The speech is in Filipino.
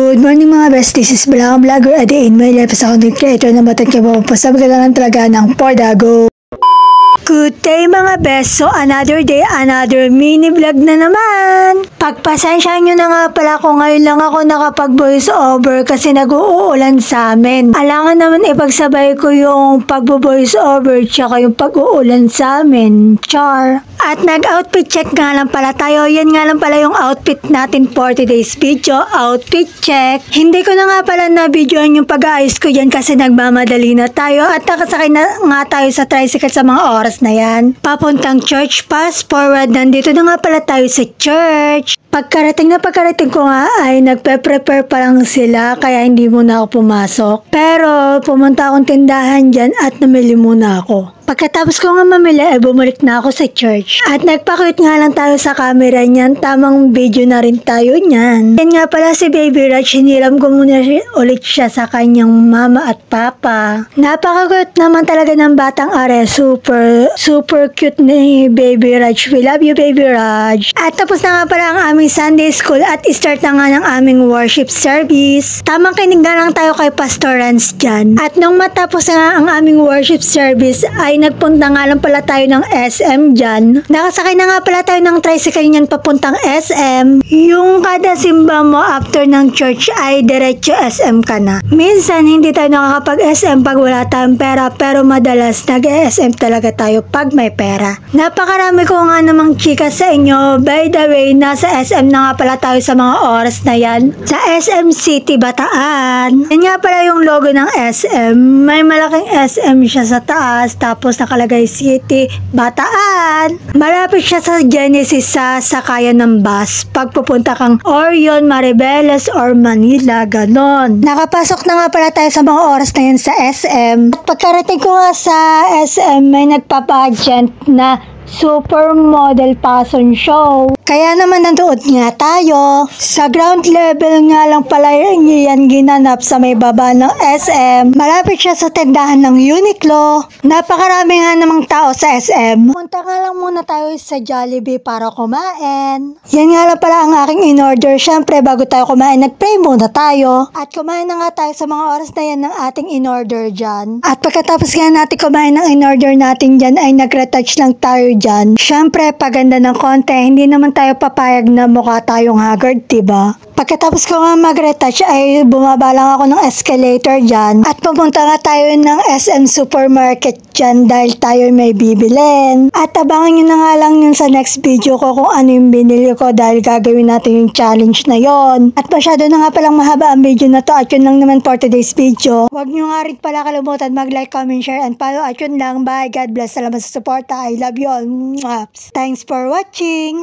Good morning mga best, this is Blanca Vlogger a day in my life as a content creator na matan kayo mapapasabag ka lang talaga ng Pordago. Good day mga best, so another day, another mini vlog na naman. Pagpasensya nyo na nga pala kung ngayon lang ako nakapag voice over kasi nag-uulan sa amin. Alangan naman ipagsabay ko yung pag-voice over tsaka yung pag-uulan sa amin. Char. At nag-outfit check nga lang pala tayo. Yan nga lang pala yung outfit natin for today's video. Outfit check. Hindi ko na nga pala na-videoan yung pag-aayos ko dyan kasi nagmamadali na tayo. At nakasakay na nga tayo sa tricycle sa mga oras na yan. Papuntang church, fast forward. Nandito na nga pala tayo sa church. Pagkarating ko nga ay nagpe-prepare pa lang sila kaya hindi muna ako pumasok. Pero pumunta akong tindahan dyan at namili muna ako. Pagkatapos ko nga mamili ay bumalik na ako sa church. At nagpakit nga lang tayo sa camera niyan. Tamang video na rin tayo niyan. Yan nga pala si Baby Raj. Hiniram ko muna ulit siya sa kanyang mama at papa. Napaka-cute naman talaga ng batang are. Super cute ni Baby Raj. We love you Baby Raj. At tapos na nga pala ang aming Sunday school at start na nga ng aming worship service. Tamang kinig nga lang tayo kay Pastor Rans dyan. At nung matapos na nga ang aming worship service ay nagpunta nga lang pala tayo ng SM dyan. Nakasakay na nga pala tayo ng tricycle niyan papuntang SM. Yung kada simba mo after ng church ay diretso SM ka na. Minsan hindi tayo nakakapag-SM pag wala tayong pera pero madalas nag-SM talaga tayo pag may pera. Napakarami ko nga namang chika sa inyo. By the way, nasa SM na nga pala tayo sa mga oras na yan. Sa SM City, Bataan. Yan nga pala yung logo ng SM. May malaking SM siya sa taas tapos nakalagay City, Bataan. Malapit siya sa Genesis sa sakayan ng bus. Pagpupunta kang Orion, Maribeles, or Manila, ganon. Nakapasok na nga pala tayo sa mga oras na yan sa SM. At pagkarating ko nga sa SM, may nagpa-pageant na supermodel fashion show. Kaya naman nandoon nga tayo. Sa ground level nga lang pala yan ginanap sa may baba ng SM. Malapit siya sa tindahan ng Uniqlo. Napakarami nga namang tao sa SM. Punta nga lang muna tayo sa Jollibee para kumain. Yan nga lang pala ang aking in-order. Syempre bago tayo kumain, nag-pray muna tayo. At kumain na nga tayo sa mga oras na yan ng ating in-order dyan. At pagkatapos nga natin kumain ng in-order natin dyan ay nag-retouch lang tayo dyan. Syempre paganda ng konti, hindi naman tayo papayag na mukha tayong haggard, diba? Pagkatapos ko nga mag-retouch ay bumaba lang ako ng escalator dyan at pumunta nga tayo ng SM Supermarket dyan dahil tayo may bibilin. At abangan nyo na nga lang yun sa next video ko kung ano yung binili ko dahil gagawin natin yung challenge na yon. At masyado na nga palang mahaba ang video na to at yun lang naman for today's video. Huwag nyo nga rin pala kalimutan mag-like, comment, share, and follow at yun lang. Bye! God bless! Salamat sa support. I love you all. Thanks for watching!